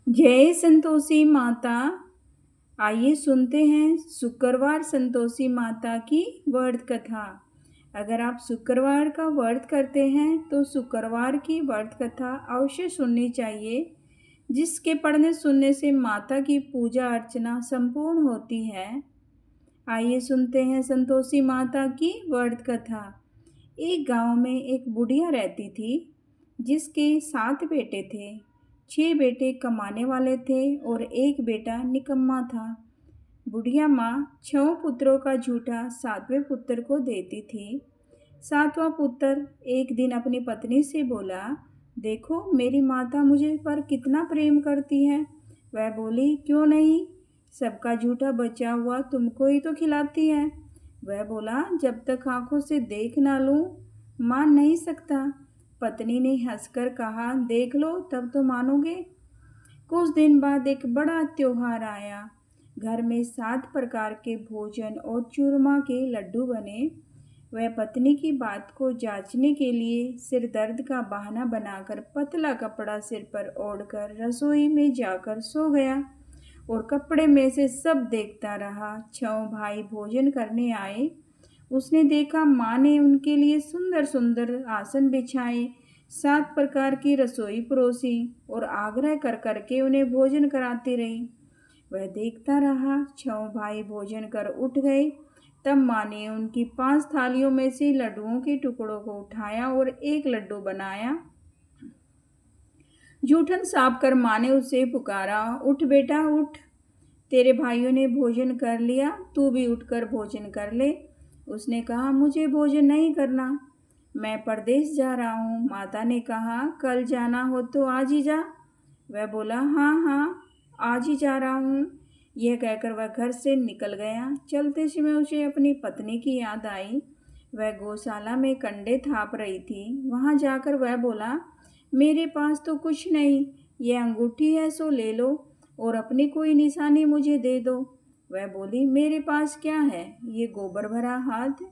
जय संतोषी माता। आइए सुनते हैं शुक्रवार संतोषी माता की व्रत कथा। अगर आप शुक्रवार का व्रत करते हैं तो शुक्रवार की व्रत कथा अवश्य सुननी चाहिए, जिसके पढ़ने सुनने से माता की पूजा अर्चना संपूर्ण होती है। आइए सुनते हैं संतोषी माता की व्रत कथा। एक गांव में एक बुढ़िया रहती थी, जिसके 7 बेटे थे। 6 बेटे कमाने वाले थे और एक बेटा निकम्मा था। बुढ़िया माँ 6 पुत्रों का झूठा 7वें पुत्र को देती थी। 7वां पुत्र एक दिन अपनी पत्नी से बोला, देखो मेरी माता मुझे पर कितना प्रेम करती है। वह बोली, क्यों नहीं, सबका झूठा बचा हुआ तुमको ही तो खिलाती है। वह बोला, जब तक आंखों से देख ना लूं मान नहीं सकता। पत्नी ने हंसकर कहा, देख लो तब तो मानोगे। कुछ दिन बाद एक बड़ा त्योहार आया। घर में 7 प्रकार के भोजन और चूरमा के लड्डू बने। वह पत्नी की बात को जांचने के लिए सिर दर्द का बहाना बनाकर पतला कपड़ा सिर पर ओढ़कर रसोई में जाकर सो गया और कपड़े में से सब देखता रहा। 6 भाई भोजन करने आए। उसने देखा माँ ने उनके लिए सुंदर सुंदर आसन बिछाए, 7 प्रकार की रसोई परोसी और आग्रह कर करके उन्हें भोजन कराती रही। वह देखता रहा। 6 भाई भोजन कर उठ गए। तब माँ ने उनकी 5 थालियों में से लड्डुओं के टुकड़ों को उठाया और एक लड्डू बनाया। जूठन साफ कर माँ ने उसे पुकारा, उठ बेटा उठ, तेरे भाइयों ने भोजन कर लिया, तू भी उठकर भोजन कर ले। उसने कहा, मुझे भोजन नहीं करना, मैं परदेश जा रहा हूँ। माता ने कहा, कल जाना हो तो आज ही जा। वह बोला, हाँ हाँ आज ही जा रहा हूँ। यह कहकर वह घर से निकल गया। चलते समय उसे अपनी पत्नी की याद आई। वह गौशाला में कंडे थाप रही थी। वहाँ जाकर वह बोला, मेरे पास तो कुछ नहीं, यह अंगूठी है सो ले लो और अपनी कोई निशानी मुझे दे दो। वह बोली, मेरे पास क्या है, ये गोबर भरा हाथ।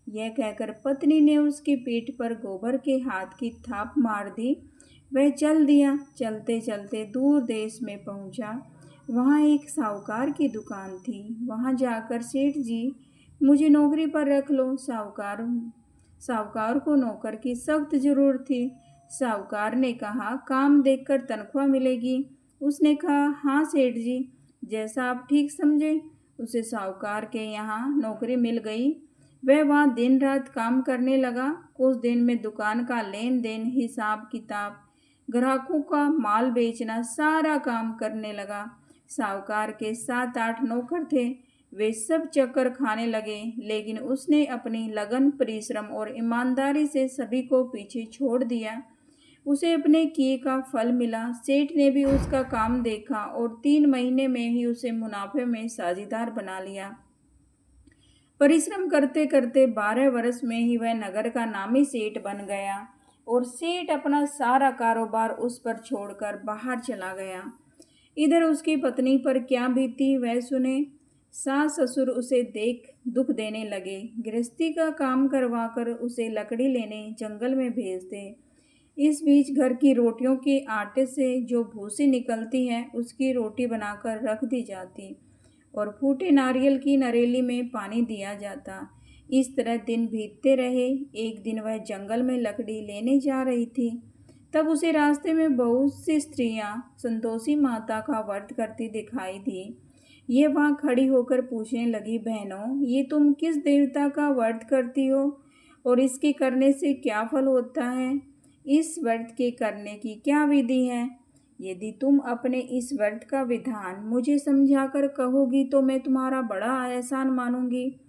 यह कहकर पत्नी ने उसकी पीठ पर गोबर के हाथ की थाप मार दी। वह चल दिया। चलते चलते दूर देश में पहुंचा। वहाँ एक साहूकार की दुकान थी। वहाँ जाकर, सेठ जी मुझे नौकरी पर रख लो। साहूकार को नौकर की सख्त जरूरत थी। साहूकार ने कहा, काम देखकर तनख्वाह मिलेगी। उसने कहा, हाँ सेठ जी, जैसा आप ठीक समझे। उसे साहूकार के यहाँ नौकरी मिल गई। वह वहाँ दिन रात काम करने लगा। कुछ दिन में दुकान का लेन देन, हिसाब किताब, ग्राहकों का माल बेचना, सारा काम करने लगा। साहूकार के 7-8 नौकर थे। वे सब चक्कर खाने लगे, लेकिन उसने अपनी लगन, परिश्रम और ईमानदारी से सभी को पीछे छोड़ दिया। उसे अपने किए का फल मिला। सेठ ने भी उसका काम देखा और 3 महीने में ही उसे मुनाफे में साझीदार बना लिया। परिश्रम करते करते 12 वर्ष में ही वह नगर का नामी सेठ बन गया और सेठ अपना सारा कारोबार उस पर छोड़कर बाहर चला गया। इधर उसकी पत्नी पर क्या बीती वह सुने। सास ससुर उसे देख दुख देने लगे। गृहस्थी का काम करवाकर उसे लकड़ी लेने जंगल में भेजते। इस बीच घर की रोटियों के आटे से जो भूसी निकलती है, उसकी रोटी बनाकर रख दी जाती और फूटे नारियल की नरेली में पानी दिया जाता। इस तरह दिन बीतते रहे। एक दिन वह जंगल में लकड़ी लेने जा रही थी। तब उसे रास्ते में बहुत सी स्त्रियां संतोषी माता का व्रत करती दिखाई दी। ये वहाँ खड़ी होकर पूछने लगी, बहनों, ये तुम किस देवता का व्रत करती हो और इसके करने से क्या फल होता है? इस व्रत के करने की क्या विधि है? यदि तुम अपने इस व्रत का विधान मुझे समझाकर कहोगी तो मैं तुम्हारा बड़ा एहसान मानूंगी।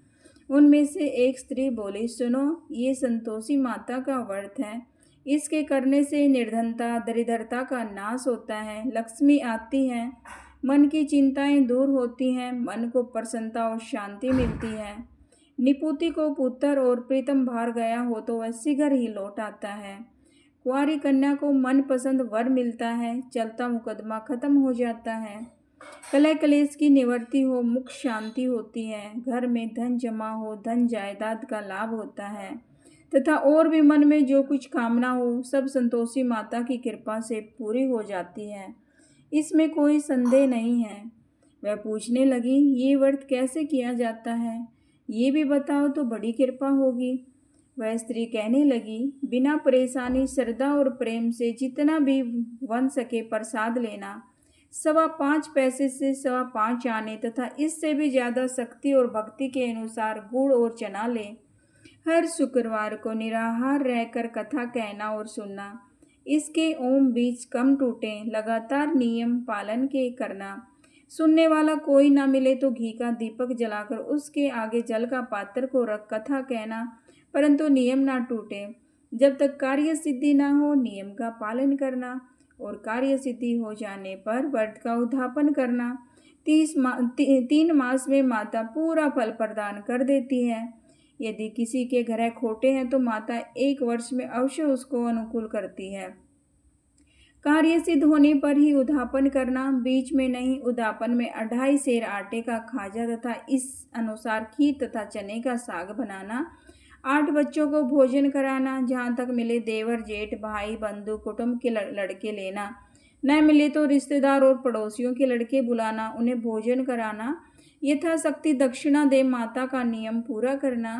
उनमें से एक स्त्री बोली, सुनो, ये संतोषी माता का व्रत है। इसके करने से निर्धनता, दरिद्रता का नाश होता है, लक्ष्मी आती है, मन की चिंताएं दूर होती हैं, मन को प्रसन्नता और शांति मिलती है। निपुति को पुत्र और प्रीतम बाहर गया हो तो वह शीघ्र ही लौट आता है। कुंवारी कन्या को मनपसंद वर मिलता है, चलता मुकदमा खत्म हो जाता है, कलह कलेश की निवृत्ति हो, मुख शांति होती है, घर में धन जमा हो, धन जायदाद का लाभ होता है तथा और भी मन में जो कुछ कामना हो सब संतोषी माता की कृपा से पूरी हो जाती है। इसमें कोई संदेह नहीं है। वह पूछने लगी, ये व्रत कैसे किया जाता है, ये भी बताओ तो बड़ी कृपा होगी। वह स्त्री कहने लगी, बिना परेशानी श्रद्धा और प्रेम से जितना भी बन सके प्रसाद लेना, 5.25 पैसे से 5.25 आने तथा इससे भी ज़्यादा शक्ति और भक्ति के अनुसार गुड़ और चना ले। हर शुक्रवार को निराहार रहकर कथा कहना और सुनना। इसके ओम बीज कम टूटे, लगातार नियम पालन के करना। सुनने वाला कोई ना मिले तो घी का दीपक जलाकर उसके आगे जल का पात्र को रख कथा कहना, परंतु नियम ना टूटे। जब तक कार्य सिद्धि ना हो नियम का पालन करना और कार्य सिद्धि हो जाने पर व्रत का उद्यापन करना। 3 मास में माता पूरा फल प्रदान कर देती है। यदि किसी के ग्रह खोटे हैं तो माता 1 वर्ष में अवश्य उसको अनुकूल करती है। कार्य सिद्ध होने पर ही उद्यापन करना, बीच में नहीं। उद्यापन में 2.5 सेर आटे का खाजा तथा इस अनुसार खीर तथा चने का साग बनाना। 8 बच्चों को भोजन कराना, जहाँ तक मिले देवर जेठ भाई बंधु कुटुंब के लड़के लेना, न मिले तो रिश्तेदार और पड़ोसियों के लड़के बुलाना, उन्हें भोजन कराना। यथाशक्ति दक्षिणा दे माता का नियम पूरा करना।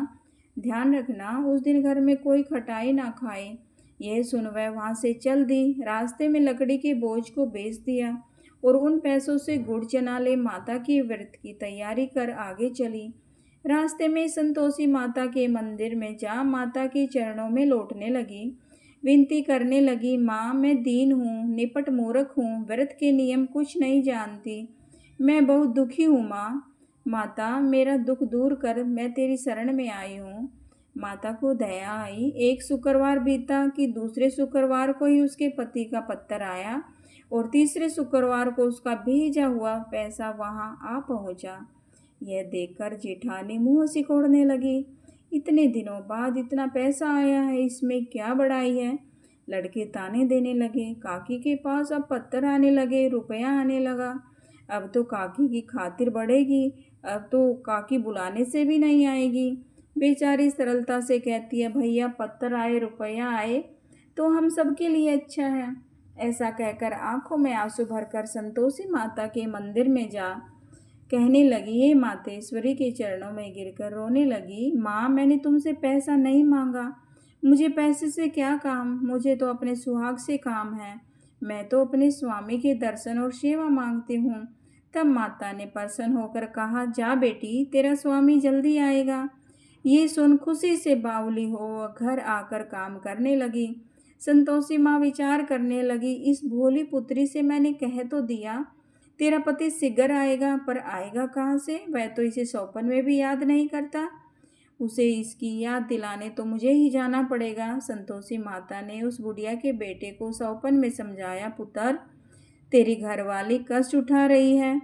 ध्यान रखना उस दिन घर में कोई खटाई ना खाए। यह सुन वह वहाँ से चल दी। रास्ते में लकड़ी के बोझ को बेच दिया और उन पैसों से गुड़ चना ले माता की व्रत की तैयारी कर आगे चली। रास्ते में संतोषी माता के मंदिर में जा माता के चरणों में लौटने लगी। विनती करने लगी, माँ मैं दीन हूँ, निपट मूर्ख हूँ, व्रत के नियम कुछ नहीं जानती, मैं बहुत दुखी हूँ माँ। माता मेरा दुख दूर कर, मैं तेरी शरण में आई हूँ। माता को दया आई। एक शुक्रवार बीता कि दूसरे शुक्रवार को ही उसके पति का पत्र आया और तीसरे शुक्रवार को उसका भेजा हुआ पैसा वहाँ आ पहुँचा। यह देखकर जेठानी मुँह सिकोड़ने लगी। इतने दिनों बाद इतना पैसा आया है, इसमें क्या बड़ाई है। लड़के ताने देने लगे। काकी के पास अब पत्थर आने लगे, रुपया आने लगा। अब तो काकी की खातिर बढ़ेगी, अब तो काकी बुलाने से भी नहीं आएगी। बेचारी सरलता से कहती है, भैया पत्थर आए रुपया आए तो हम सबके लिए अच्छा है। ऐसा कहकर आंखों में आंसू भरकर संतोषी माता के मंदिर में जा कहने लगी, ये मातेश्वरी के चरणों में गिरकर रोने लगी, माँ मैंने तुमसे पैसा नहीं मांगा, मुझे पैसे से क्या काम, मुझे तो अपने सुहाग से काम है, मैं तो अपने स्वामी के दर्शन और सेवा मांगती हूँ। तब माता ने प्रसन्न होकर कहा, जा बेटी तेरा स्वामी जल्दी आएगा। ये सुन खुशी से बावली हो घर आकर काम करने लगी। संतोषी माँ विचार करने लगी, इस भोली पुत्री से मैंने कह तो दिया तेरा पति शीघ्र आएगा, पर आएगा कहाँ से, वह तो इसे सौपन में भी याद नहीं करता, उसे इसकी याद दिलाने तो मुझे ही जाना पड़ेगा। संतोषी माता ने उस बुढ़िया के बेटे को सौपन में समझाया, पुत्र तेरी घरवाली कष्ट उठा रही है।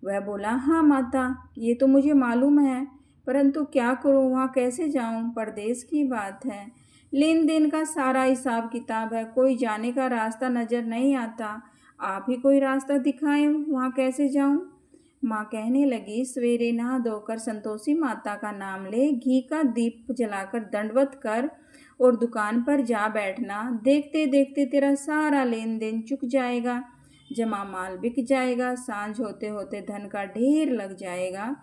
वह बोला, हाँ माता ये तो मुझे मालूम है, परंतु क्या करूँ, वहाँ कैसे जाऊँ, परदेश की बात है, लेन देन का सारा हिसाब किताब है, कोई जाने का रास्ता नज़र नहीं आता, आप ही कोई रास्ता दिखाएं, वहाँ कैसे जाऊँ। माँ कहने लगी, सवेरे नहा धोकर संतोषी माता का नाम ले, घी का दीप जलाकर दंडवत कर और दुकान पर जा बैठना। देखते देखते तेरा सारा लेन देन चुक जाएगा, जमा माल बिक जाएगा, सांझ होते होते धन का ढेर लग जाएगा।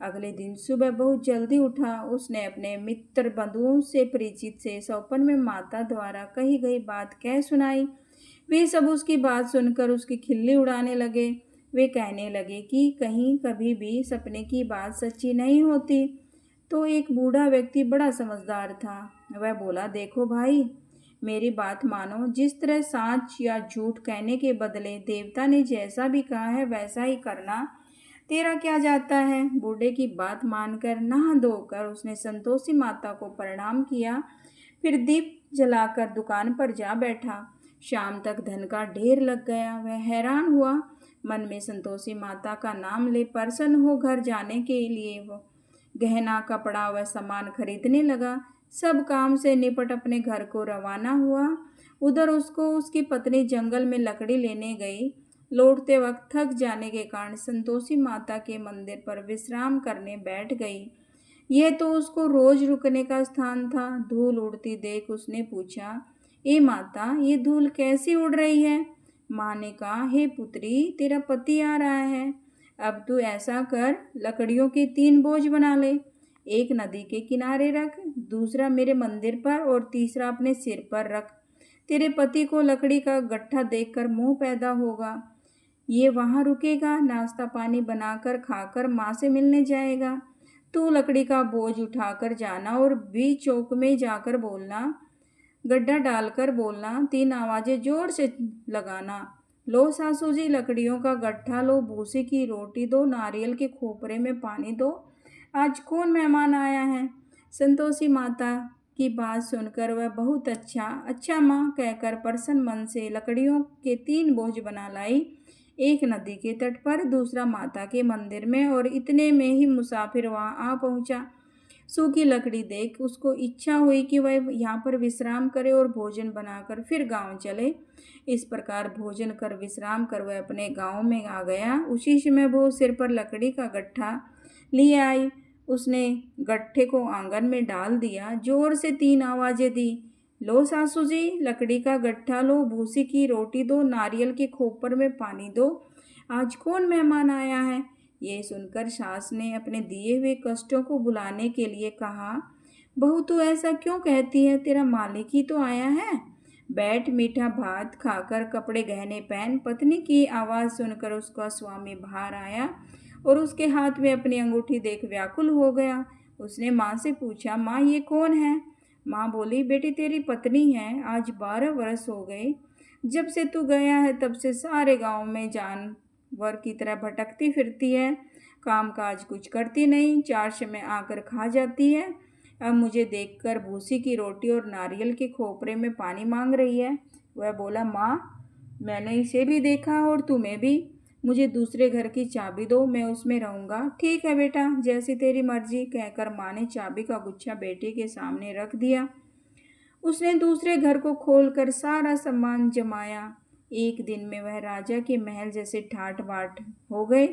अगले दिन सुबह बहुत जल्दी उठा। उसने अपने मित्र बंधुओं से परिचित से सौपन में माता द्वारा कही गई बात कह सुनाई। वे सब उसकी बात सुनकर उसकी खिल्ली उड़ाने लगे। वे कहने लगे कि कहीं कभी भी सपने की बात सच्ची नहीं होती। तो एक बूढ़ा व्यक्ति बड़ा समझदार था। वह बोला, देखो भाई मेरी बात मानो, जिस तरह सच या झूठ कहने के बदले देवता ने जैसा भी कहा है वैसा ही करना, तेरा क्या जाता है। बूढ़े की बात मानकर नहा धोकर उसने संतोषी माता को प्रणाम किया, फिर दीप जलाकर दुकान पर जा बैठा। शाम तक धन का ढेर लग गया। वह हैरान हुआ, मन में संतोषी माता का नाम ले प्रसन्न हो घर जाने के लिए वो गहना कपड़ा व सामान खरीदने लगा। सब काम से निपट अपने घर को रवाना हुआ। उधर उसको उसकी पत्नी जंगल में लकड़ी लेने गई। लौटते वक्त थक जाने के कारण संतोषी माता के मंदिर पर विश्राम करने बैठ गई। यह तो उसको रोज रुकने का स्थान था। धूल उड़ती देख उसने पूछा, ए माता ये धूल कैसी उड़ रही है। माँ ने कहा, हे पुत्री, तेरा पति आ रहा है। अब तू ऐसा कर, लकड़ियों के 3 बोझ बना ले। एक नदी के किनारे रख, दूसरा मेरे मंदिर पर और तीसरा अपने सिर पर रख। तेरे पति को लकड़ी का गट्ठा देखकर मोह पैदा होगा। ये वहाँ रुकेगा, नाश्ता पानी बनाकर खाकर माँ से मिलने जाएगा। तू लकड़ी का बोझ उठाकर जाना और बीच चौक में जाकर बोलना, गड्ढा डालकर बोलना, 3 आवाजें जोर से लगाना। लो सासू जी, लकड़ियों का गट्ठा लो, भूसे की रोटी दो, नारियल के खोपरे में पानी दो। आज कौन मेहमान आया है? संतोषी माता की बात सुनकर वह बहुत अच्छा अच्छा माँ कहकर प्रसन्न मन से लकड़ियों के 3 बोझ बना लाई। एक नदी के तट पर, दूसरा माता के मंदिर में, और इतने में ही मुसाफिर वहां आ पहुंचा। सूखी लकड़ी देख उसको इच्छा हुई कि वह यहाँ पर विश्राम करे और भोजन बनाकर फिर गांव चले। इस प्रकार भोजन कर विश्राम कर वह अपने गांव में आ गया। उसी समय वो सिर पर लकड़ी का गट्ठा लिए आई। उसने गट्ठे को आंगन में डाल दिया, जोर से 3 आवाजें दी, लो सासू जी, लकड़ी का गट्ठा लो, भूसी की रोटी दो, नारियल के खोपर में पानी दो। आज कौन मेहमान आया है? ये सुनकर सास ने अपने दिए हुए कष्टों को भुलाने के लिए कहा, बहू तू ऐसा क्यों कहती है? तेरा मालिक ही तो आया है। बैठ, मीठा भात खाकर कपड़े गहने पहन। पत्नी की आवाज़ सुनकर उसका स्वामी बाहर आया और उसके हाथ में अपनी अंगूठी देख व्याकुल हो गया। उसने माँ से पूछा, माँ ये कौन है? माँ बोली, बेटी तेरी पत्नी है। आज 12 वर्ष हो गए जब से तू गया है, तब से सारे गांव में जानवर की तरह भटकती फिरती है। काम काज कुछ करती नहीं, 4 समय आकर खा जाती है। अब मुझे देखकर भूसी की रोटी और नारियल के खोपरे में पानी मांग रही है। वह बोला, माँ मैंने इसे भी देखा और तुम्हें भी। मुझे दूसरे घर की चाबी दो, मैं उसमें रहूँगा। ठीक है बेटा, जैसी तेरी मर्जी, कहकर माँ ने चाबी का गुच्छा बेटे के सामने रख दिया। उसने दूसरे घर को खोलकर सारा सामान जमाया। एक दिन में वह राजा के महल जैसे ठाट बाट हो गए।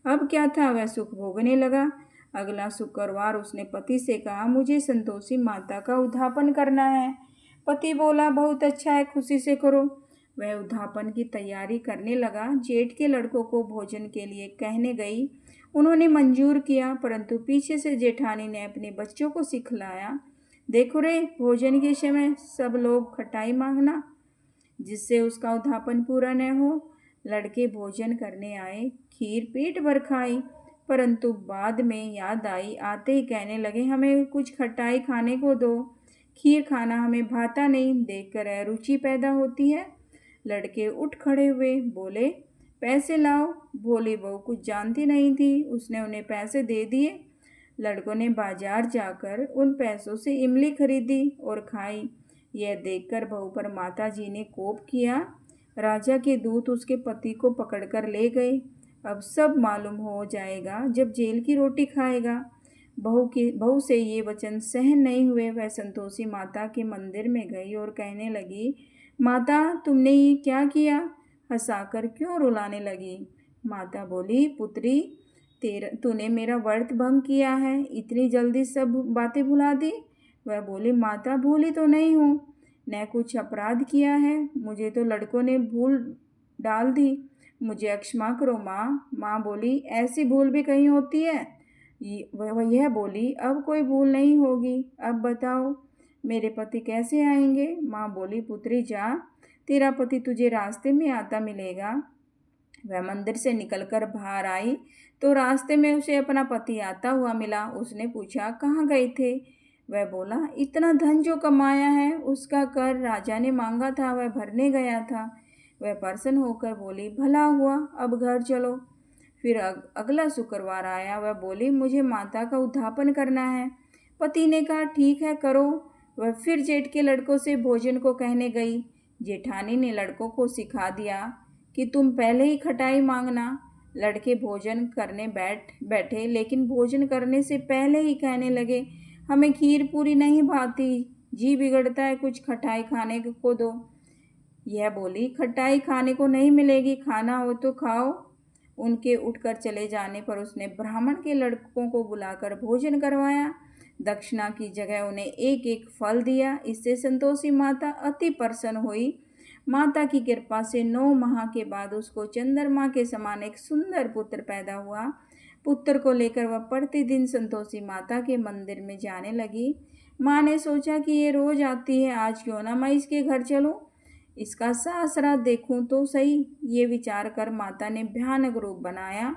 अब क्या था, वह सुख भोगने लगा। अगला शुक्रवार उसने पति से कहा, मुझे संतोषी माता का उद्यापन करना है। पति बोला, बहुत अच्छा है, खुशी से करो। वह उद्यापन की तैयारी करने लगा। जेठ के लड़कों को भोजन के लिए कहने गई। उन्होंने मंजूर किया, परंतु पीछे से जेठानी ने अपने बच्चों को सिखलाया, देखो रे, भोजन के समय सब लोग खटाई मांगना, जिससे उसका उद्यापन पूरा न हो। लड़के भोजन करने आए, खीर पेट भर खाई, परंतु बाद में याद आई। आते ही कहने लगे, हमें कुछ खटाई खाने को दो, खीर खाना हमें भाता नहीं। देखकर अरुचि पैदा होती है। लड़के उठ खड़े हुए, बोले, पैसे लाओ। भोली बहू कुछ जानती नहीं थी, उसने उन्हें पैसे दे दिए। लड़कों ने बाजार जाकर उन पैसों से इमली खरीदी और खाई। यह देखकर बहू पर माताजी ने कोप किया। राजा के दूत उसके पति को पकड़कर ले गए। अब सब मालूम हो जाएगा जब जेल की रोटी खाएगा। बहू से ये वचन सहन नहीं हुए। वह संतोषी माता के मंदिर में गई और कहने लगी, माता तुमने ये क्या किया? हंसाकर क्यों रुलाने लगी? माता बोली, पुत्री तूने मेरा व्रत भंग किया है, इतनी जल्दी सब बातें भुला दी। वह बोली, माता भूली तो नहीं हूँ, न कुछ अपराध किया है, मुझे तो लड़कों ने भूल डाल दी, मुझे क्षमा करो माँ। माँ बोली, ऐसी भूल भी कहीं होती है? वह यह बोली, अब कोई भूल नहीं होगी। अब बताओ मेरे पति कैसे आएंगे? माँ बोली, पुत्री जा, तेरा पति तुझे रास्ते में आता मिलेगा। वह मंदिर से निकलकर बाहर आई तो रास्ते में उसे अपना पति आता हुआ मिला। उसने पूछा, कहाँ गए थे? वह बोला, इतना धन जो कमाया है उसका कर राजा ने मांगा था, वह भरने गया था। वह प्रसन्न होकर बोली, भला हुआ, अब घर चलो। फिर अगला शुक्रवार आया। वह बोली, मुझे माता का उद्यापन करना है। पति ने कहा, ठीक है करो। वह फिर जेठ के लड़कों से भोजन को कहने गई। जेठानी ने लड़कों को सिखा दिया कि तुम पहले ही खटाई मांगना। लड़के भोजन करने बैठे, लेकिन भोजन करने से पहले ही कहने लगे, हमें खीर पूरी नहीं भाती, जी बिगड़ता है, कुछ खटाई खाने को दो। यह बोली, खटाई खाने को नहीं मिलेगी, खाना हो तो खाओ। उनके उठकर चले जाने पर उसने ब्राह्मण के लड़कों को बुलाकर भोजन करवाया। दक्षिणा की जगह उन्हें एक एक फल दिया। इससे संतोषी माता अति प्रसन्न हुई। माता की कृपा से 9 माह के बाद उसको चंद्रमा के समान एक सुंदर पुत्र पैदा हुआ। पुत्र को लेकर वह प्रतिदिन संतोषी माता के मंदिर में जाने लगी। माँ ने सोचा कि ये रोज आती है, आज क्यों ना मैं इसके घर चलूं, इसका सासरा देखूं तो सही। ये विचार कर माता ने भयानक रूप बनाया।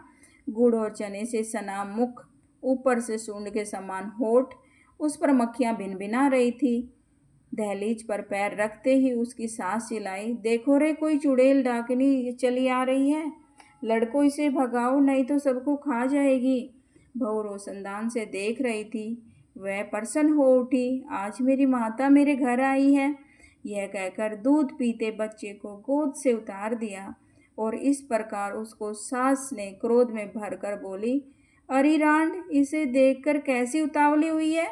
गुड़ और चने से सना मुख, ऊपर से सूंड के समान होठ, उस पर मक्खियां भिनभिना रही थी। दहलीज पर पैर रखते ही उसकी सांस चिल्लाई, देखो रे, कोई चुड़ैल डाकनी चली आ रही है, लड़कों इसे भगाओ नहीं तो सबको खा जाएगी। बहू रोशनदान से देख रही थी। वह प्रसन्न हो उठी, आज मेरी माता मेरे घर आई है। यह कहकर दूध पीते बच्चे को गोद से उतार दिया और इस प्रकार उसको सास ने क्रोध में भरकर बोली, अरे रांड, इसे देखकर कैसी उतावली हुई है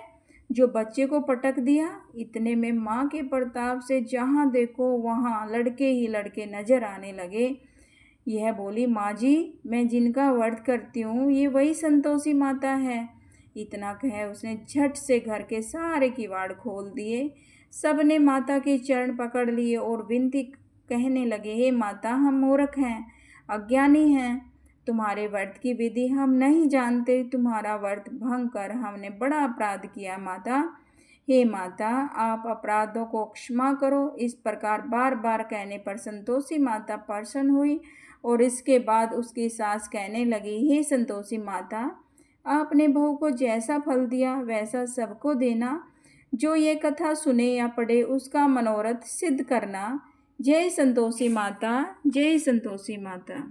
जो बच्चे को पटक दिया। इतने में माँ के प्रताप से जहाँ देखो वहाँ लड़के ही लड़के नजर आने लगे। यह बोली, माँ जी, मैं जिनका व्रत करती हूँ ये वही संतोषी माता है। इतना कह उसने झट से घर के सारे किवाड़ खोल दिए। सब ने माता के चरण पकड़ लिए और विनती कहने लगे, हे माता, हम मूर्ख हैं, अज्ञानी हैं, तुम्हारे व्रत की विधि हम नहीं जानते, तुम्हारा व्रत भंग कर हमने बड़ा अपराध किया माता। हे माता, आप अपराधों को क्षमा करो। इस प्रकार बार बार कहने पर संतोषी माता प्रसन्न हुई और इसके बाद उसकी सास कहने लगी, हे संतोषी माता, आपने बहू को जैसा फल दिया वैसा सबको देना। जो ये कथा सुने या पढ़े उसका मनोरथ सिद्ध करना। जय संतोषी माता, जय संतोषी माता।